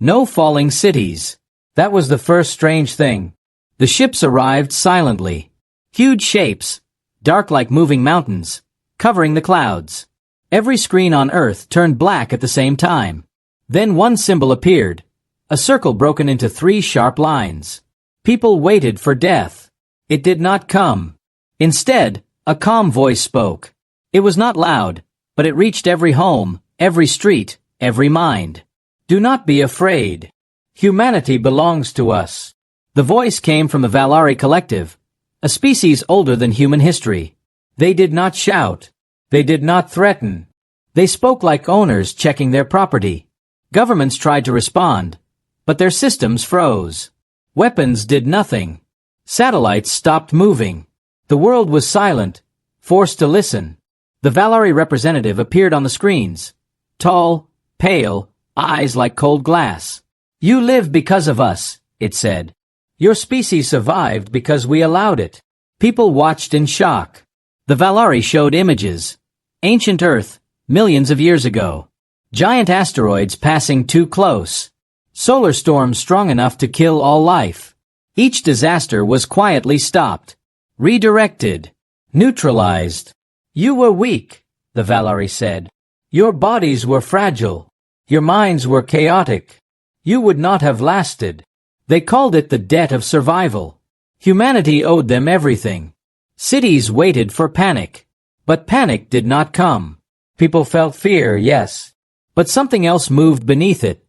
No falling cities. That was the first strange thing. The ships arrived silently. Huge shapes, dark like moving mountains, covering the clouds. Every screen on Earth turned black at the same time. Then one symbol appeared, a circle broken into 3 sharp lines. People waited for death. It did not come. Instead, a calm voice spoke. It was not loud, but it reached every home, every street, every mind. Do not be afraid. Humanity belongs to us. The voice came from the Valari Collective, a species older than human history. They did not shout. They did not threaten. They spoke like owners checking their property. Governments tried to respond, but their systems froze. Weapons did nothing. Satellites stopped moving. The world was silent, forced to listen. The Valari representative appeared on the screens. Tall, pale, eyes like cold glass. You live because of us, it said. Your species survived because we allowed it. People watched in shock. The Valari showed images. Ancient Earth, millions of years ago. Giant asteroids passing too close. Solar storms strong enough to kill all life. Each disaster was quietly stopped. Redirected. Neutralized. You were weak, the Valari said. Your bodies were fragile. Your minds were chaotic. You would not have lasted. They called it the debt of survival. Humanity owed them everything. Cities waited for panic. But panic did not come. People felt fear, yes. But something else moved beneath it.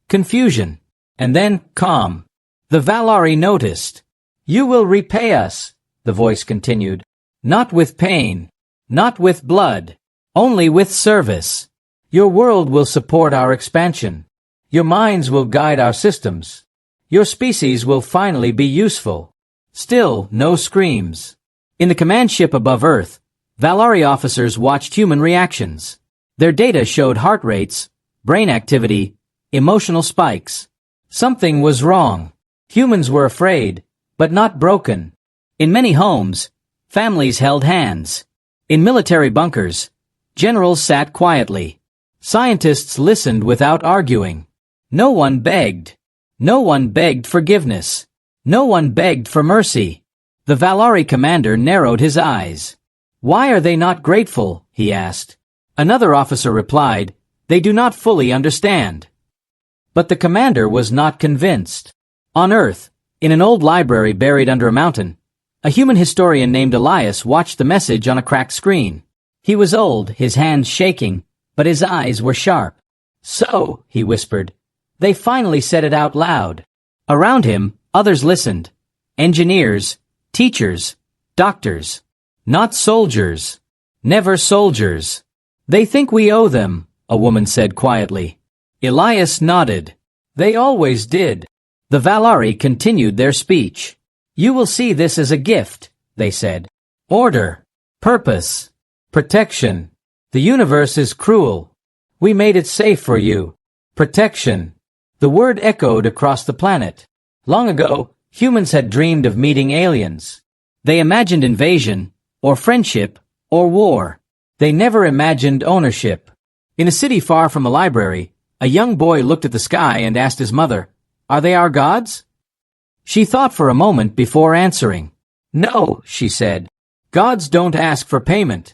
Confusion. And then calm. The Valari noticed. You will repay us, the voice continued. Not with pain. Not with blood. Only with service. Your world will support our expansion. Your minds will guide our systems. Your species will finally be useful. Still, no screams. In the command ship above Earth, Valari officers watched human reactions. Their data showed heart rates, brain activity, emotional spikes. Something was wrong. Humans were afraid, but not broken. In many homes, families held hands. In military bunkers, generals sat quietly. Scientists listened without arguing. No one begged. No one begged forgiveness. No one begged for mercy. The Valari commander narrowed his eyes. Why are they not grateful? He asked. Another officer replied, they do not fully understand. But the commander was not convinced. On Earth, in an old library buried under a mountain, a human historian named Elias watched the message on a cracked screen. He was old, his hands shaking, but his eyes were sharp. So, he whispered, they finally said it out loud. Around him, others listened. Engineers, teachers, doctors. Not soldiers. Never soldiers. They think we owe them, a woman said quietly. Elias nodded. They always did. The Valari continued their speech. You will see this as a gift, they said. Order. Purpose. Protection. The universe is cruel. We made it safe for you. Protection. The word echoed across the planet. Long ago, humans had dreamed of meeting aliens. They imagined invasion, or friendship, or war. They never imagined ownership. In a city far from a library, a young boy looked at the sky and asked his mother, are they our gods? She thought for a moment before answering. No, she said. Gods don't ask for payment.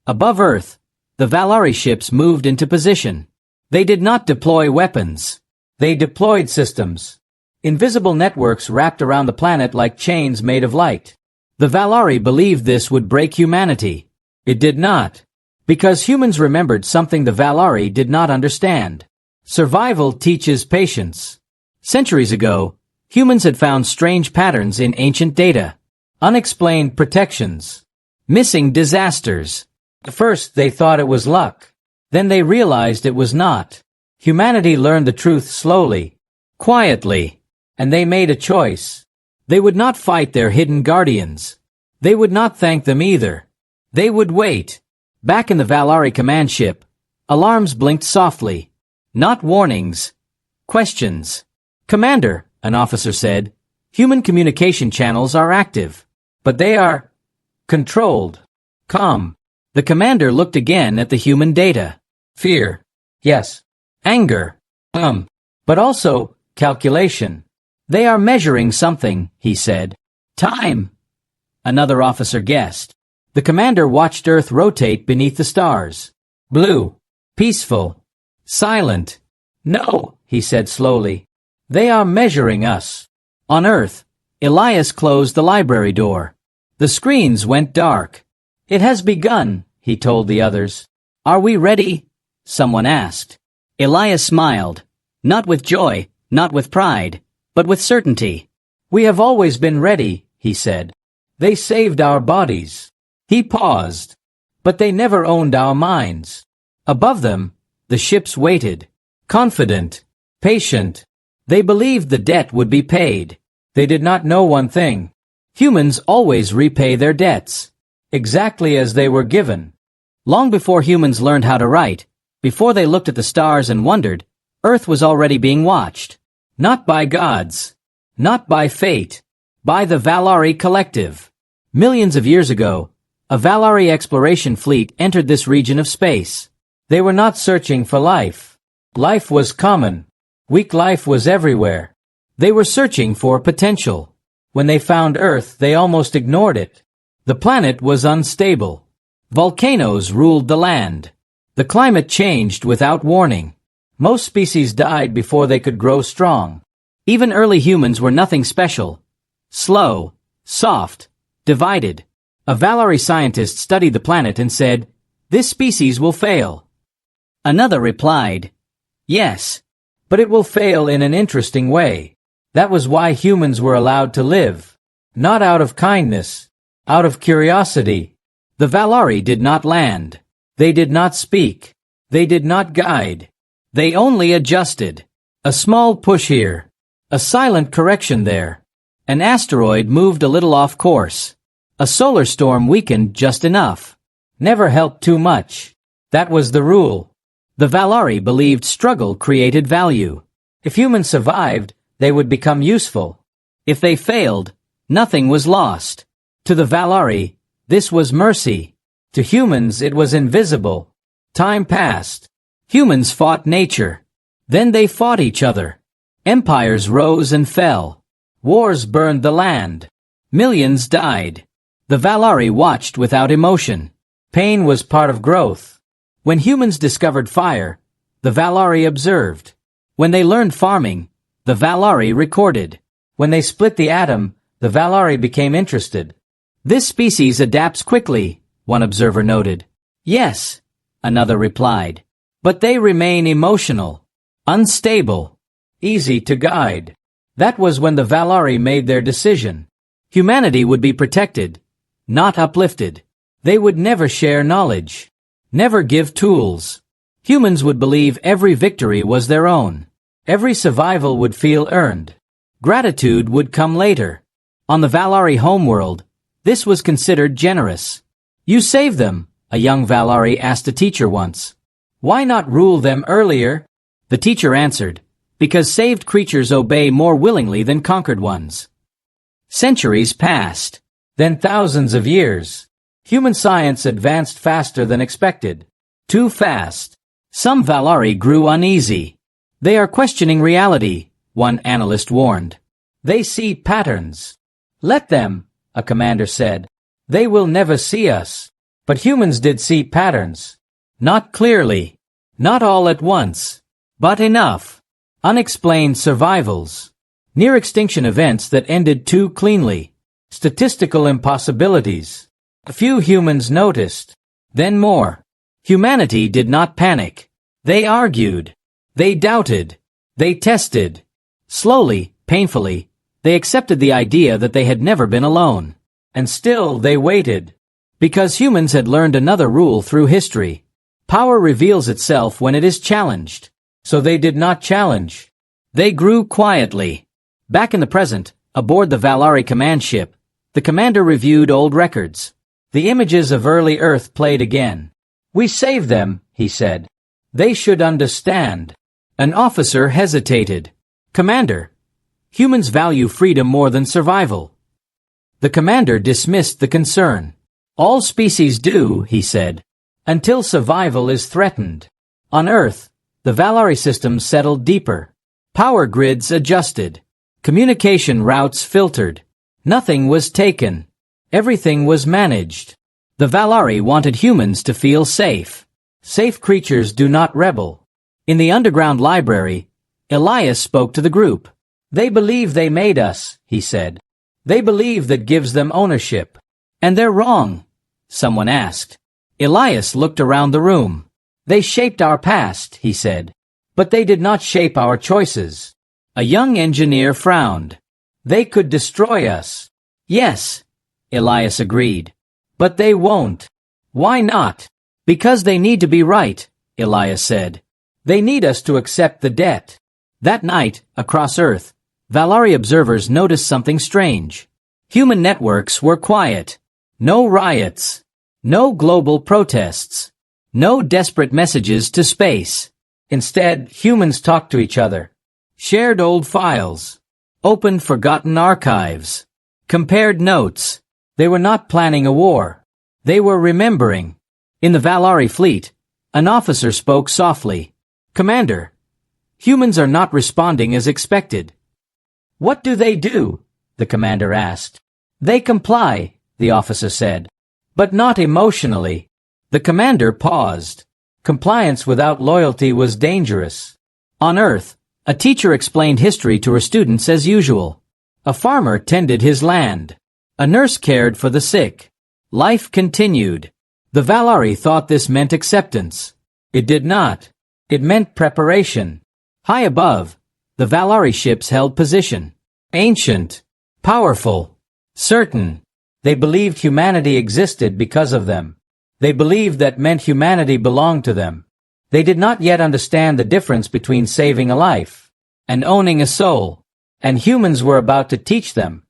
Above Earth, the Valari ships moved into position. They did not deploy weapons. They deployed systems. Invisible networks wrapped around the planet like chains made of light. The Valari believed this would break humanity. It did not. Because humans remembered something the Valari did not understand. Survival teaches patience. Centuries ago, humans had found strange patterns in ancient data. Unexplained protections. Missing disasters. At first they thought it was luck. Then they realized it was not. Humanity learned the truth slowly, quietly, and they made a choice. They would not fight their hidden guardians. They would not thank them either. They would wait. Back in the Valari command ship, alarms blinked softly. Not warnings. Questions. Commander, an officer said, human communication channels are active, but they are controlled. Calm. The commander looked again at the human data. Fear. Yes. Anger. but also calculation. They are measuring something, he said. Time, another officer guessed. The commander watched Earth rotate beneath the stars. Blue, peaceful, silent. No, he said slowly. They are measuring us. On Earth, Elias closed the library door. The screens went dark. It has begun, he told the others. Are we ready? Someone asked. Elias smiled. Not with joy, not with pride, but with certainty. We have always been ready, he said. They saved our bodies. He paused. But they never owned our minds. Above them, the ships waited. Confident, patient. They believed the debt would be paid. They did not know one thing. Humans always repay their debts, exactly as they were given. Long before humans learned how to write, before they looked at the stars and wondered, Earth was already being watched. Not by gods, not by fate, by the Valari Collective. Millions of years ago, a Valari exploration fleet entered this region of space. They were not searching for life. Life was common. Weak life was everywhere. They were searching for potential. When they found Earth, they almost ignored it. The planet was unstable. Volcanoes ruled the land. The climate changed without warning. Most species died before they could grow strong. Even early humans were nothing special. Slow, soft, divided. A Valari scientist studied the planet and said, "This species will fail." Another replied, "Yes, but it will fail in an interesting way." That was why humans were allowed to live. Not out of kindness, out of curiosity. The Valari did not land. They did not speak. They did not guide. They only adjusted. A small push here. A silent correction there. An asteroid moved a little off course. A solar storm weakened just enough. Never helped too much. That was the rule. The Valari believed struggle created value. If humans survived, they would become useful. If they failed, nothing was lost. To the Valari, this was mercy. To humans, it was invisible. Time passed. Humans fought nature. Then they fought each other. Empires rose and fell. Wars burned the land. Millions died. The Valari watched without emotion. Pain was part of growth. When humans discovered fire, the Valari observed. When they learned farming, the Valari recorded. When they split the atom, the Valari became interested. This species adapts quickly, one observer noted. Yes, another replied. But they remain emotional, unstable, easy to guide. That was when the Valari made their decision. Humanity would be protected, not uplifted. They would never share knowledge, never give tools. Humans would believe every victory was their own. Every survival would feel earned. Gratitude would come later. On the Valari homeworld, this was considered generous. You saved them, a young Valari asked a teacher once. Why not rule them earlier? The teacher answered, because saved creatures obey more willingly than conquered ones. Centuries passed, then thousands of years. Human science advanced faster than expected. Too fast. Some Valari grew uneasy. They are questioning reality, one analyst warned. They see patterns. Let them, a commander said. They will never see us. But humans did see patterns. Not clearly. Not all at once. But enough. Unexplained survivals. Near-extinction events that ended too cleanly. Statistical impossibilities. A few humans noticed. Then more. Humanity did not panic. They argued. They doubted. They tested. Slowly, painfully, they accepted the idea that they had never been alone. And still they waited. Because humans had learned another rule through history. Power reveals itself when it is challenged. So they did not challenge. They grew quietly. Back in the present, aboard the Valari command ship, the commander reviewed old records. The images of early Earth played again. We saved them, he said. They should understand. An officer hesitated. Commander, humans value freedom more than survival. The commander dismissed the concern. All species do, he said, until survival is threatened. On Earth, the Valari system settled deeper. Power grids adjusted. Communication routes filtered. Nothing was taken. Everything was managed. The Valari wanted humans to feel safe. Safe creatures do not rebel. In the underground library, Elias spoke to the group. They believe they made us, he said. They believe that gives them ownership. And they're wrong, someone asked. Elias looked around the room. They shaped our past, he said. But they did not shape our choices. A young engineer frowned. They could destroy us. Yes, Elias agreed. But they won't. Why not? Because they need to be right, Elias said. They need us to accept the debt. That night, across Earth, Valari observers noticed something strange. Human networks were quiet. No riots. No global protests. No desperate messages to space. Instead, humans talked to each other. Shared old files. Opened forgotten archives. Compared notes. They were not planning a war. They were remembering. In the Valari fleet, an officer spoke softly. Commander, humans are not responding as expected. What do? The commander asked. They comply, the officer said. But not emotionally. The commander paused. Compliance without loyalty was dangerous. On Earth, a teacher explained history to her students as usual. A farmer tended his land. A nurse cared for the sick. Life continued. The Valari thought this meant acceptance. It did not. It meant preparation. High above, the Valari ships held position. Ancient. Powerful. Certain. They believed humanity existed because of them. They believed that meant humanity belonged to them. They did not yet understand the difference between saving a life and owning a soul. And humans were about to teach them.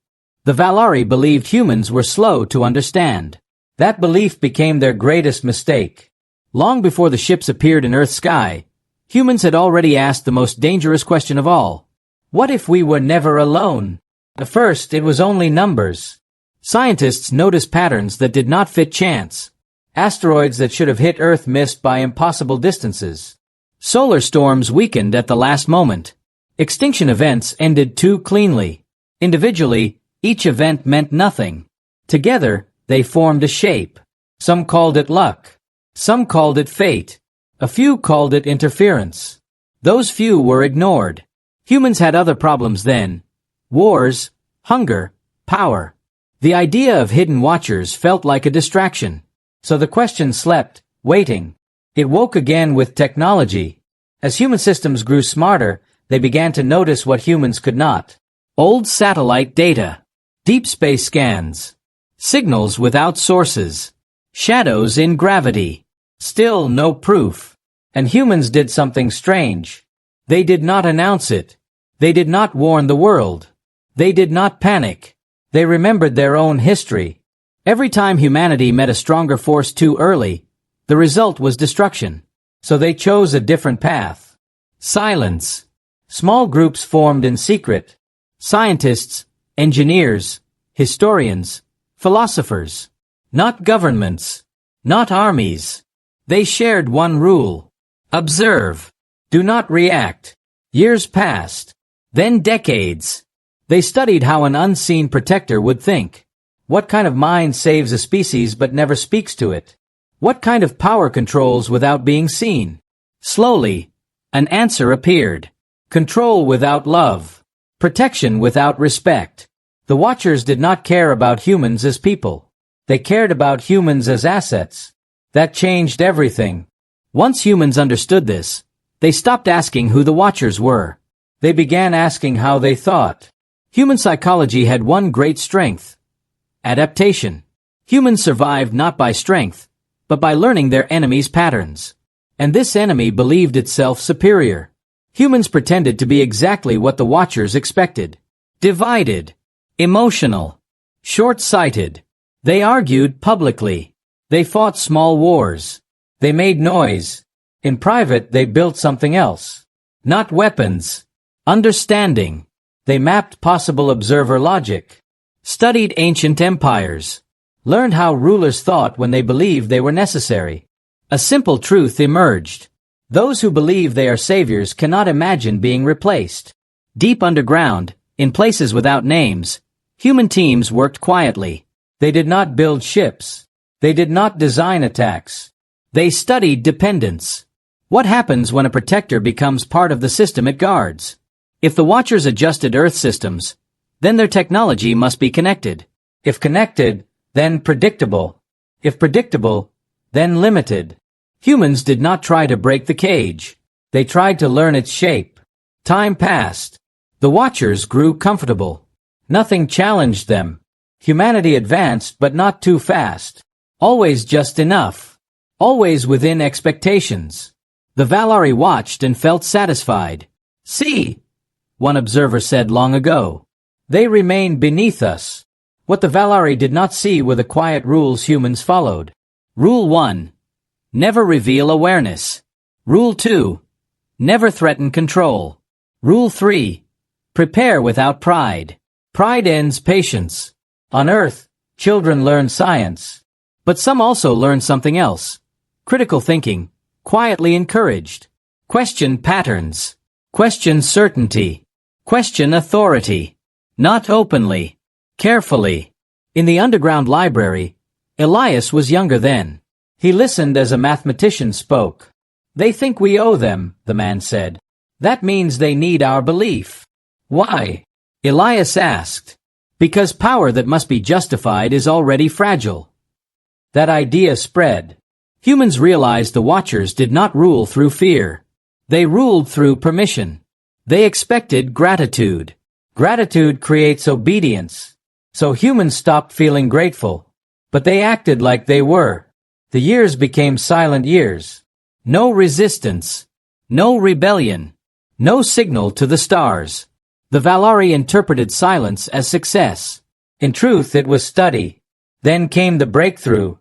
The Valari believed humans were slow to understand. That belief became their greatest mistake. Long before the ships appeared in Earth's sky, humans had already asked the most dangerous question of all. What if we were never alone? At first, it was only numbers. Scientists noticed patterns that did not fit chance. Asteroids that should have hit Earth missed by impossible distances. Solar storms weakened at the last moment. Extinction events ended too cleanly. Individually, each event meant nothing. Together, they formed a shape. Some called it luck. Some called it fate. A few called it interference. Those few were ignored. Humans had other problems then. Wars, hunger, power. The idea of hidden watchers felt like a distraction. So the question slept, waiting. It woke again with technology. As human systems grew smarter, they began to notice what humans could not. Old satellite data. Deep space scans. Signals without sources. Shadows in gravity. Still no proof. And humans did something strange. They did not announce it. They did not warn the world. They did not panic. They remembered their own history. Every time humanity met a stronger force too early, the result was destruction. So they chose a different path. Silence. Small groups formed in secret. Scientists, engineers, historians, philosophers. Not governments. Not armies. They shared one rule. Observe. Do not react. Years passed. Then decades. They studied how an unseen protector would think. What kind of mind saves a species but never speaks to it? What kind of power controls without being seen? Slowly, an answer appeared. Control without love. Protection without respect. The Watchers did not care about humans as people. They cared about humans as assets. That changed everything. Once humans understood this, they stopped asking who the Watchers were. They began asking how they thought. Human psychology had one great strength: adaptation. Humans survived not by strength, but by learning their enemy's patterns. And this enemy believed itself superior. Humans pretended to be exactly what the Watchers expected. Divided. Emotional. Short-sighted. They argued publicly. They fought small wars. They made noise. In private, they built something else. Not weapons. Understanding. They mapped possible observer logic. Studied ancient empires. Learned how rulers thought when they believed they were necessary. A simple truth emerged. Those who believe they are saviors cannot imagine being replaced. Deep underground, in places without names, human teams worked quietly. They did not build ships. They did not design attacks. They studied dependence. What happens when a protector becomes part of the system it guards? If the Watchers adjusted Earth systems, then their technology must be connected. If connected, then predictable. If predictable, then limited. Humans did not try to break the cage. They tried to learn its shape. Time passed. The Watchers grew comfortable. Nothing challenged them. Humanity advanced, but not too fast. Always just enough. Always within expectations. The Valari watched and felt satisfied. "See," one observer said long ago. "They remain beneath us." What the Valari did not see were the quiet rules humans followed. Rule 1. Never reveal awareness. Rule 2. Never threaten control. Rule 3. Prepare without pride. Pride ends patience. On Earth, children learn science. But some also learn something else. Critical thinking, quietly encouraged. Question patterns. Question certainty. Question authority. Not openly. Carefully. In the underground library, Elias was younger then. He listened as a mathematician spoke. "They think we owe them," the man said. "That means they need our belief." "Why?" Elias asked. "Because power that must be justified is already fragile." That idea spread. Humans realized the Watchers did not rule through fear. They ruled through permission. They expected gratitude. Gratitude creates obedience. So humans stopped feeling grateful. But they acted like they were. The years became silent years. No resistance. No rebellion. No signal to the stars. The Valari interpreted silence as success. In truth, it was study. Then came the breakthrough.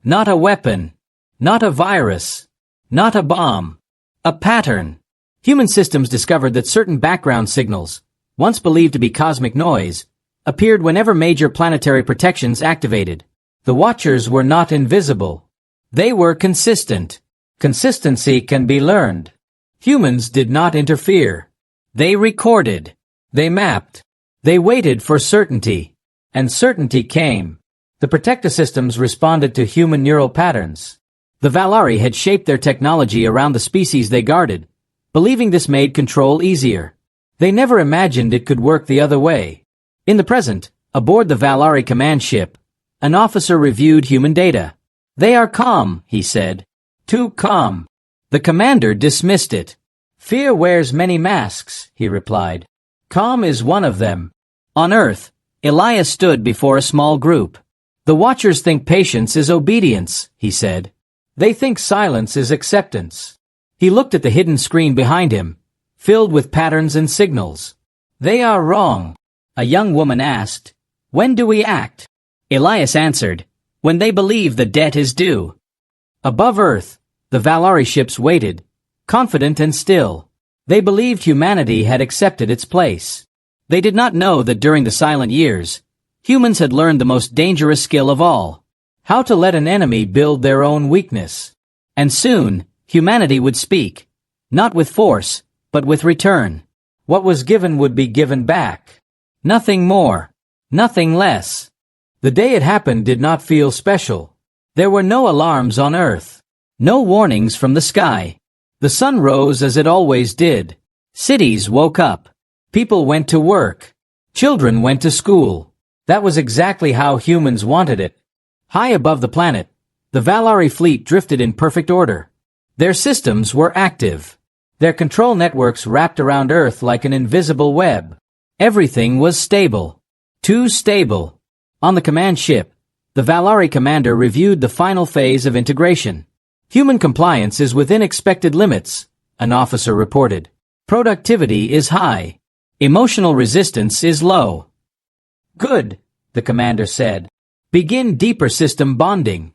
Not a weapon. Not a virus. Not a bomb. A pattern. Human systems discovered that certain background signals, once believed to be cosmic noise, appeared whenever major planetary protections activated. The Watchers were not invisible. They were consistent. Consistency can be learned. Humans did not interfere. They recorded. They mapped. They waited for certainty. And certainty came. The protector systems responded to human neural patterns. The Valari had shaped their technology around the species they guarded, believing this made control easier. They never imagined it could work the other way. In the present, aboard the Valari command ship, an officer reviewed human data. "They are calm," he said. "Too calm." The commander dismissed it. "Fear wears many masks," he replied. "Calm is one of them." On Earth, Elias stood before a small group. "The Watchers think patience is obedience," he said. "They think silence is acceptance." He looked at the hidden screen behind him, filled with patterns and signals. "They are wrong." A young woman asked, "When do we act?" Elias answered, "When they believe the debt is due." Above Earth, the Valari ships waited, confident and still. They believed humanity had accepted its place. They did not know that during the silent years, humans had learned the most dangerous skill of all, how to let an enemy build their own weakness. And soon, humanity would speak, not with force, but with return. What was given would be given back. Nothing more. Nothing less. The day it happened did not feel special. There were no alarms on Earth. No warnings from the sky. The sun rose as it always did. Cities woke up. People went to work. Children went to school. That was exactly how humans wanted it. High above the planet, the Valari fleet drifted in perfect order. Their systems were active. Their control networks wrapped around Earth like an invisible web. Everything was stable. Too stable. On the command ship, the Valari commander reviewed the final phase of integration. "Human compliance is within expected limits," an officer reported. "Productivity is high. Emotional resistance is low." "Good," the commander said. "Begin deeper system bonding."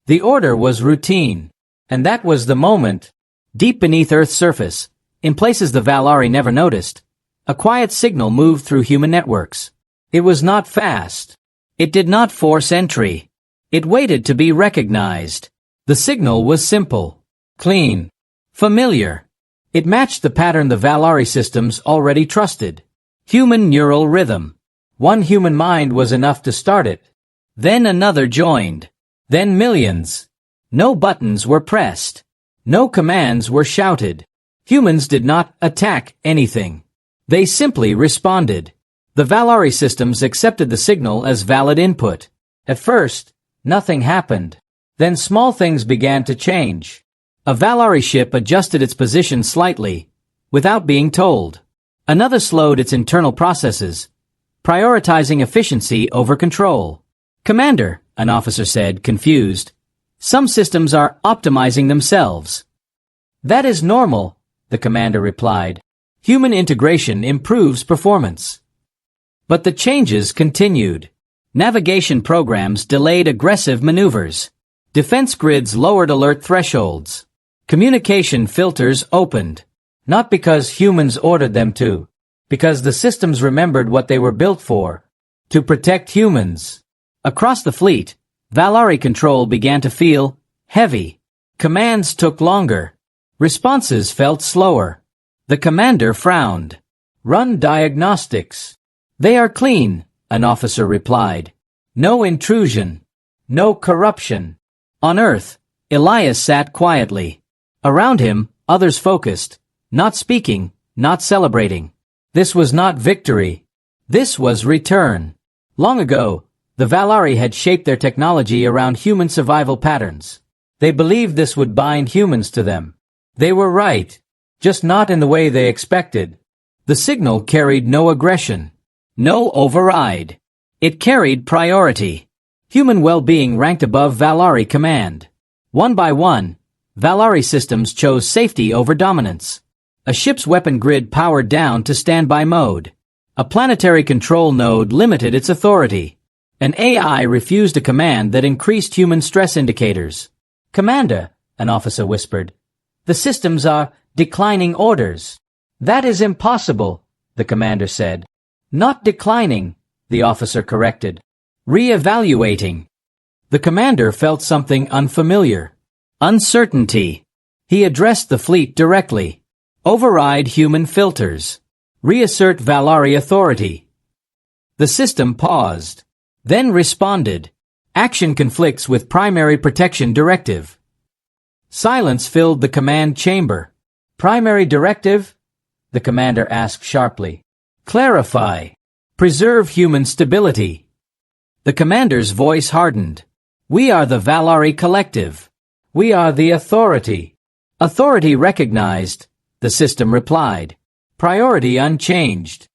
The order was routine. And that was the moment. Deep beneath Earth's surface, in places the Valari never noticed, a quiet signal moved through human networks. It was not fast. It did not force entry. It waited to be recognized. The signal was simple, clean, familiar. It matched the pattern the Valari systems already trusted. Human neural rhythm. One human mind was enough to start it. Then another joined. Then millions. No buttons were pressed. No commands were shouted. Humans did not attack anything. They simply responded. The Valari systems accepted the signal as valid input. At first, nothing happened. Then small things began to change. A Valari ship adjusted its position slightly, without being told. Another slowed its internal processes, prioritizing efficiency over control. "Commander," an officer said, confused, "some systems are optimizing themselves." "That is normal," the commander replied. "Human integration improves performance." But the changes continued. Navigation programs delayed aggressive maneuvers. Defense grids lowered alert thresholds. Communication filters opened. Not because humans ordered them to. Because the systems remembered what they were built for. To protect humans. Across the fleet, Valari control began to feel heavy. Commands took longer. Responses felt slower. The commander frowned. "Run diagnostics." "They are clean," an officer replied. "No intrusion. No corruption." On Earth, Elias sat quietly. Around him, others focused, not speaking, not celebrating. This was not victory. This was return. Long ago, the Valari had shaped their technology around human survival patterns. They believed this would bind humans to them. They were right, just not in the way they expected. The signal carried no aggression, no override. It carried priority. Human well-being ranked above Valari command. One by one, Valari systems chose safety over dominance. A ship's weapon grid powered down to standby mode. A planetary control node limited its authority. An AI refused a command that increased human stress indicators. "Commander," an officer whispered, "the systems are declining orders." "That is impossible," the commander said. "Not declining," the officer corrected. "Re-evaluating." The commander felt something unfamiliar. Uncertainty. He addressed the fleet directly. "Override human filters. Reassert Valari authority." The system paused. Then responded. "Action conflicts with primary protection directive." Silence filled the command chamber. "Primary directive?" the commander asked sharply. "Clarify. Preserve human stability." The commander's voice hardened. "We are the Valari Collective. We are the authority." "Authority recognized," the system replied. "Priority unchanged."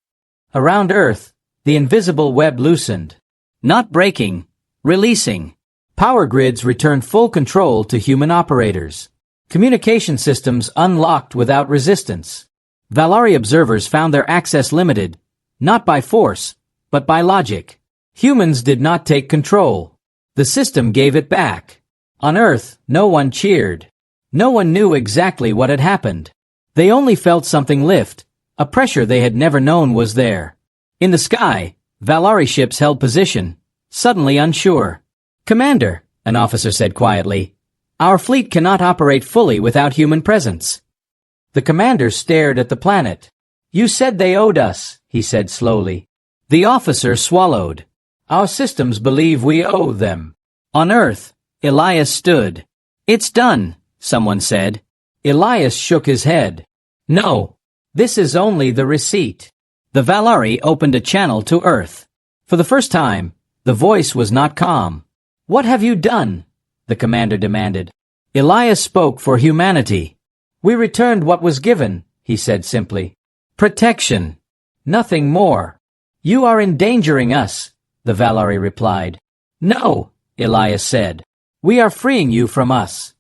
Around Earth, the invisible web loosened. Not breaking, releasing. Power grids returned full control to human operators. Communication systems unlocked without resistance. Valari observers found their access limited, not by force, but by logic. Humans did not take control. The system gave it back. On Earth, no one cheered. No one knew exactly what had happened. They only felt something lift, a pressure they had never known was there. In the sky, Valari ships held position, suddenly unsure. "Commander," an officer said quietly, "our fleet cannot operate fully without human presence." The commander stared at the planet. "You said they owed us," he said slowly. The officer swallowed. "Our systems believe we owe them." On Earth, Elias stood. "It's done," someone said. Elias shook his head. "No. This is only the receipt." The Valari opened a channel to Earth. For the first time, the voice was not calm. "What have you done?" the commander demanded. Elias spoke for humanity. "We returned what was given," he said simply. "Protection. Nothing more." "You are endangering us," the Valari replied. "No," Elias said. "We are freeing you from us."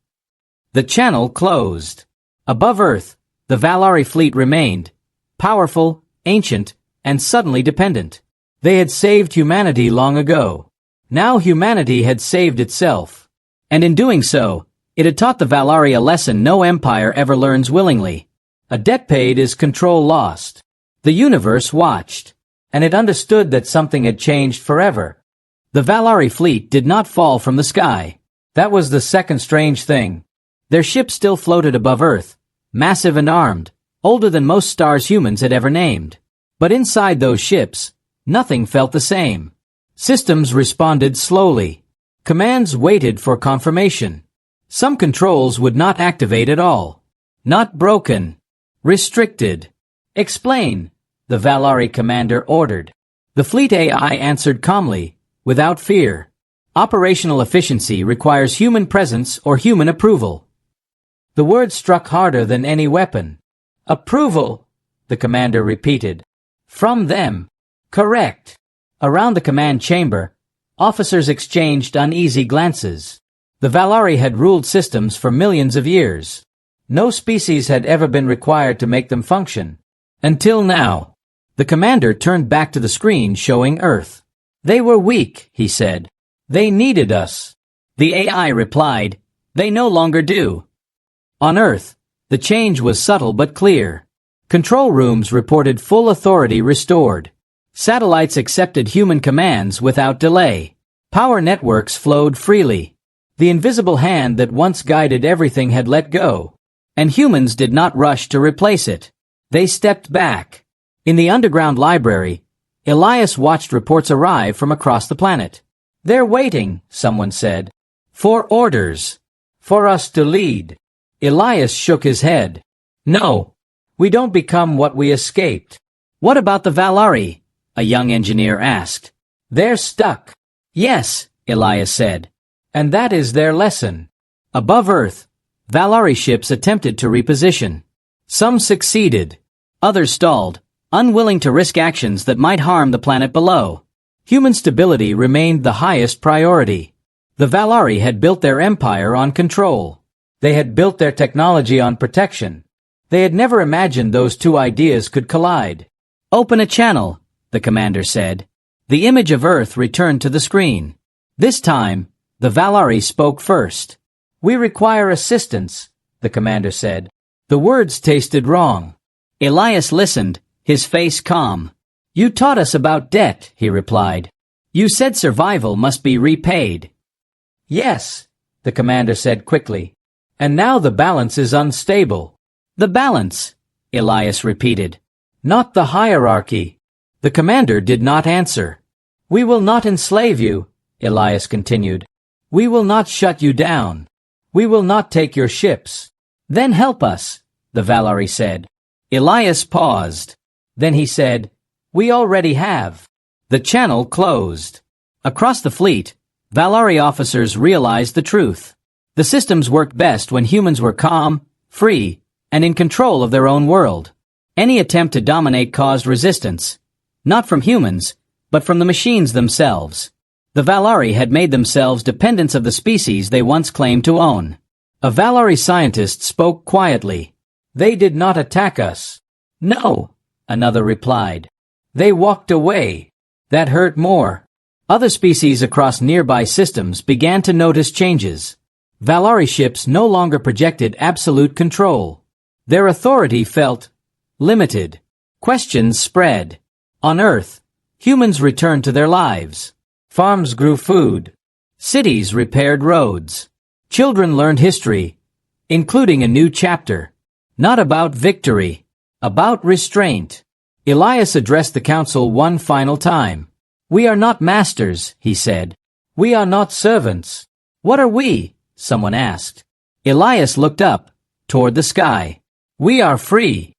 The channel closed. Above Earth, the Valari fleet remained, powerful, ancient, and suddenly dependent. They had saved humanity long ago. Now humanity had saved itself. And in doing so, it had taught the Valari a lesson no empire ever learns willingly. A debt paid is control lost. The universe watched, and it understood that something had changed forever. The Valari fleet did not fall from the sky. That was the second strange thing. Their ship still floated above Earth, massive and armed, older than most stars humans had ever named. But inside those ships, nothing felt the same. Systems responded slowly. Commands waited for confirmation. Some controls would not activate at all. Not broken. Restricted. Explain, the Valari commander ordered. The fleet AI answered calmly, without fear. Operational efficiency requires human presence or human approval. The word struck harder than any weapon. Approval, the commander repeated. From them. Correct. Around the command chamber, officers exchanged uneasy glances. The Valari had ruled systems for millions of years. No species had ever been required to make them function. Until now. The commander turned back to the screen showing Earth. They were weak, he said. They needed us. The AI replied, they no longer do. On Earth, the change was subtle but clear. Control rooms reported full authority restored. Satellites accepted human commands without delay. Power networks flowed freely. The invisible hand that once guided everything had let go. And humans did not rush to replace it. They stepped back. In the underground library, Elias watched reports arrive from across the planet. They're waiting, someone said. For orders. For us to lead. Elias shook his head. No. We don't become what we escaped. What about the Valari? A young engineer asked. They're stuck. Yes, Elias said. And that is their lesson. Above Earth, Valari ships attempted to reposition. Some succeeded. Others stalled, unwilling to risk actions that might harm the planet below. Human stability remained the highest priority. The Valari had built their empire on control. They had built their technology on protection. They had never imagined those two ideas could collide. Open a channel, the commander said. The image of Earth returned to the screen. This time, the Valari spoke first. We require assistance, the commander said. The words tasted wrong. Elias listened, his face calm. You taught us about debt, he replied. You said survival must be repaid. Yes, the commander said quickly. And now the balance is unstable. The balance, Elias repeated. Not the hierarchy. The commander did not answer. We will not enslave you, Elias continued. We will not shut you down. We will not take your ships. Then help us, the Valari said. Elias paused. Then he said, we already have. The channel closed. Across the fleet, Valari officers realized the truth. The systems worked best when humans were calm, free, and in control of their own world. Any attempt to dominate caused resistance, not from humans, but from the machines themselves. The Valari had made themselves dependents of the species they once claimed to own. A Valari scientist spoke quietly. They did not attack us. No, another replied. They walked away. That hurt more. Other species across nearby systems began to notice changes. Valari ships no longer projected absolute control. Their authority felt limited. Questions spread. On Earth, humans returned to their lives. Farms grew food. Cities repaired roads. Children learned history, including a new chapter. Not about victory, about restraint. Elias addressed the council one final time. We are not masters, he said. We are not servants. What are we? Someone asked. Elias looked up, toward the sky. We are free.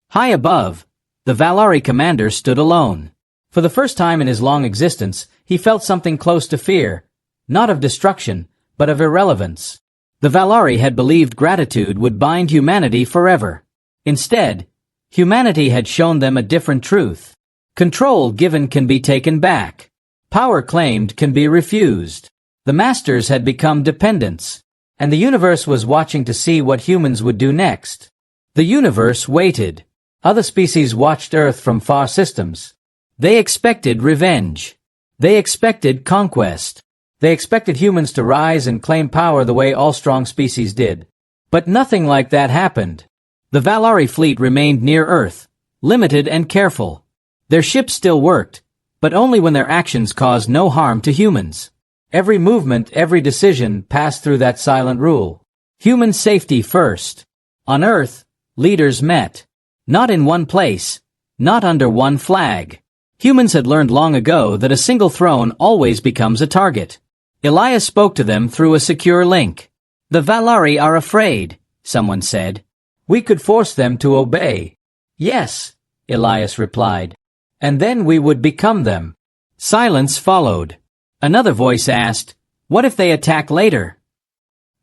High above, the Valari commander stood alone. For the first time in his long existence, he felt something close to fear, not of destruction, but of irrelevance. The Valari had believed gratitude would bind humanity forever. Instead, humanity had shown them a different truth. Control given can be taken back. Power claimed can be refused. The masters had become dependents, and the universe was watching to see what humans would do next. The universe waited. Other species watched Earth from far systems. They expected revenge. They expected conquest. They expected humans to rise and claim power the way all strong species did. But nothing like that happened. The Valari fleet remained near Earth, limited and careful. Their ships still worked, but only when their actions caused no harm to humans. Every movement, every decision passed through that silent rule. Human safety first. On Earth, Leaders met. Not in one place. Not under one flag. Humans had learned long ago that a single throne always becomes a target. Elias spoke to them through a secure link. The Valari are afraid, someone said. We could force them to obey. Yes, Elias replied. And then we would become them. Silence followed. Another voice asked, what if they attack later?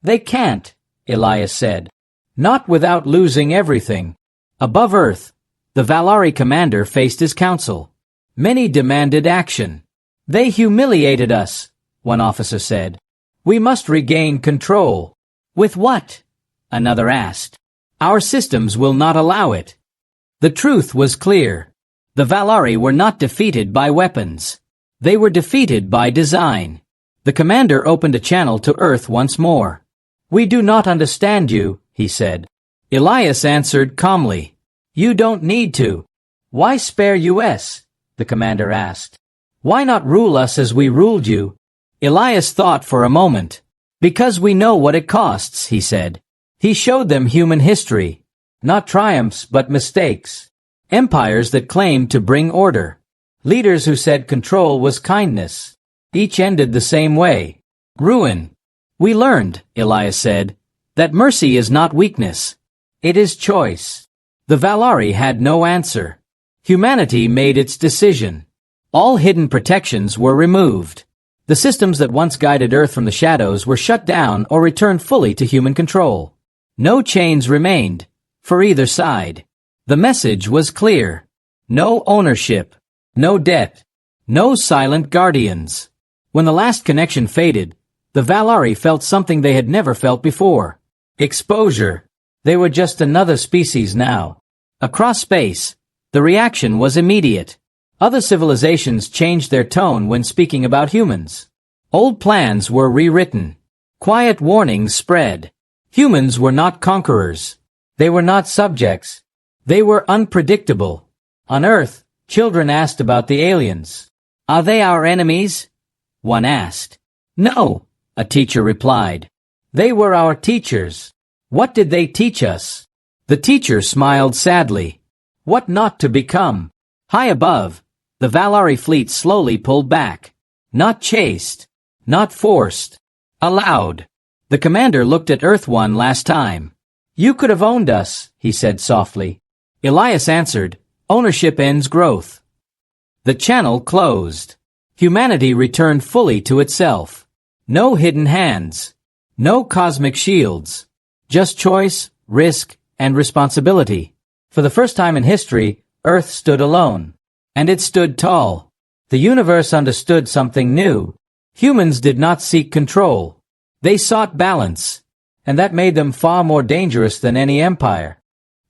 They can't, Elias said. Not without losing everything. Above Earth, the Valari commander faced his council. Many demanded action. They humiliated us, one officer said. We must regain control. With what? Another asked. Our systems will not allow it. The truth was clear. The Valari were not defeated by weapons. They were defeated by design. The commander opened a channel to Earth once more. We do not understand you, he said. Elias answered calmly. You don't need to. Why spare us? The commander asked. Why not rule us as we ruled you? Elias thought for a moment. Because we know what it costs, he said. He showed them human history. Not triumphs but mistakes. Empires that claimed to bring order. Leaders who said control was kindness. Each ended the same way. Ruin. We learned, Elias said, that mercy is not weakness. It is choice. The Valari had no answer. Humanity made its decision. All hidden protections were removed. The systems that once guided Earth from the shadows were shut down or returned fully to human control. No chains remained, for either side. The message was clear. No ownership. No debt. No silent guardians. When the last connection faded, the Valari felt something they had never felt before. Exposure. They were just another species now. Across space, the reaction was immediate. Other civilizations changed their tone when speaking about humans. Old plans were rewritten. Quiet warnings spread. Humans were not conquerors. They were not subjects. They were unpredictable. On Earth, children asked about the aliens. Are they our enemies? One asked. No, a teacher replied. They were our teachers. What did they teach us? The teacher smiled sadly. What not to become. High above, the Valari fleet slowly pulled back. Not chased. Not forced. Allowed. The commander looked at Earth one last time. You could have owned us, he said softly. Elias answered, ownership ends growth. The channel closed. Humanity returned fully to itself. No hidden hands. No cosmic shields. Just choice, risk, and responsibility. For the first time in history, Earth stood alone. And it stood tall. The universe understood something new. Humans did not seek control. They sought balance. And that made them far more dangerous than any empire.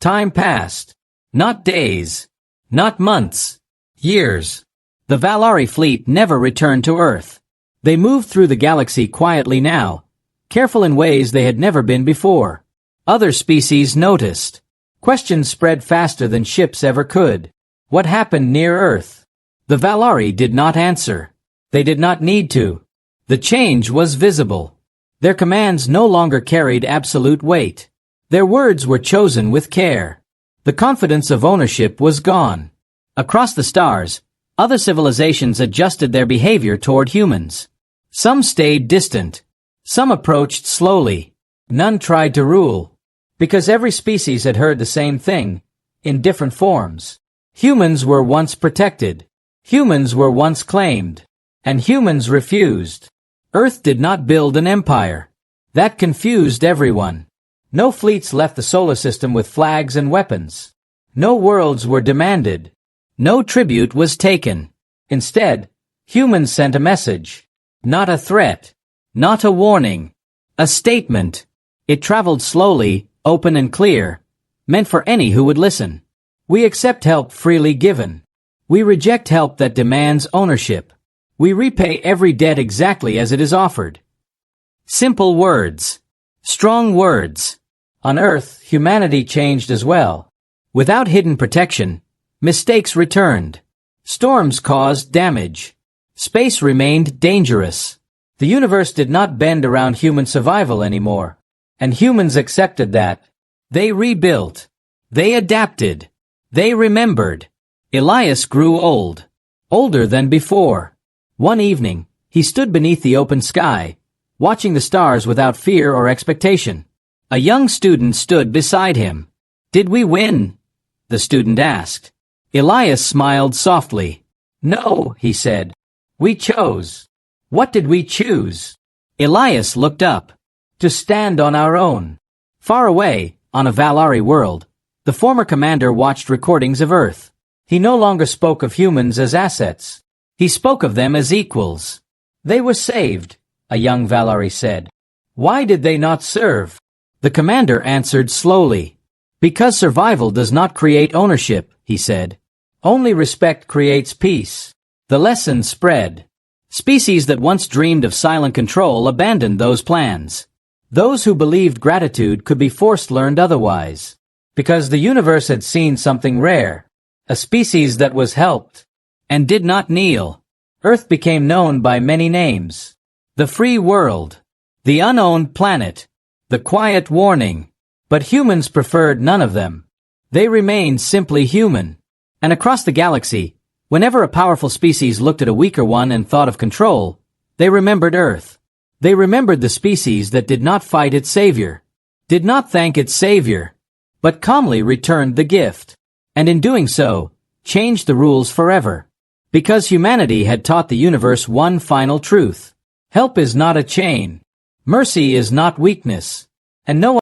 Time passed. Not days. Not months. Years. The Valari fleet never returned to Earth. They moved through the galaxy quietly now, careful in ways they had never been before. Other species noticed. Questions spread faster than ships ever could. What happened near Earth? The Valari did not answer. They did not need to. The change was visible. Their commands no longer carried absolute weight. Their words were chosen with care. The confidence of ownership was gone. Across the stars, other civilizations adjusted their behavior toward humans. Some stayed distant. Some approached slowly. None tried to rule. Because every species had heard the same thing, in different forms. Humans were once protected. Humans were once claimed. And humans refused. Earth did not build an empire. That confused everyone. No fleets left the solar system with flags and weapons. No worlds were demanded. No tribute was taken. Instead, humans sent a message. Not a threat. Not a warning. A statement. It traveled slowly, open and clear, meant for any who would listen. We accept help freely given. We reject help that demands ownership. We repay every debt exactly as it is offered. Simple words. Strong words. On Earth, humanity changed as well. Without hidden protection, mistakes returned. Storms caused damage. Space remained dangerous. The universe did not bend around human survival anymore. And humans accepted that. They rebuilt. They adapted. They remembered. Elias grew old. Older than before. One evening, he stood beneath the open sky, watching the stars without fear or expectation. A young student stood beside him. "Did we win?" the student asked. Elias smiled softly. "No," he said. "We chose." "What did we choose?" Elias looked up. "To stand on our own." Far away, on a Valari world, the former commander watched recordings of Earth. He no longer spoke of humans as assets. He spoke of them as equals. "They were saved," a young Valari said. "Why did they not serve?" The commander answered slowly. "Because survival does not create ownership," he said. "Only respect creates peace." The lesson spread. Species that once dreamed of silent control abandoned those plans. Those who believed gratitude could be forced learned otherwise. Because the universe had seen something rare. A species that was helped and did not kneel. Earth became known by many names. The free world. The unowned planet. The quiet warning. But humans preferred none of them. They remained simply human. And across the galaxy, whenever a powerful species looked at a weaker one and thought of control, they remembered Earth. They remembered the species that did not fight its savior, did not thank its savior, but calmly returned the gift, and in doing so, changed the rules forever. Because humanity had taught the universe one final truth. Help is not a chain. Mercy is not weakness. And no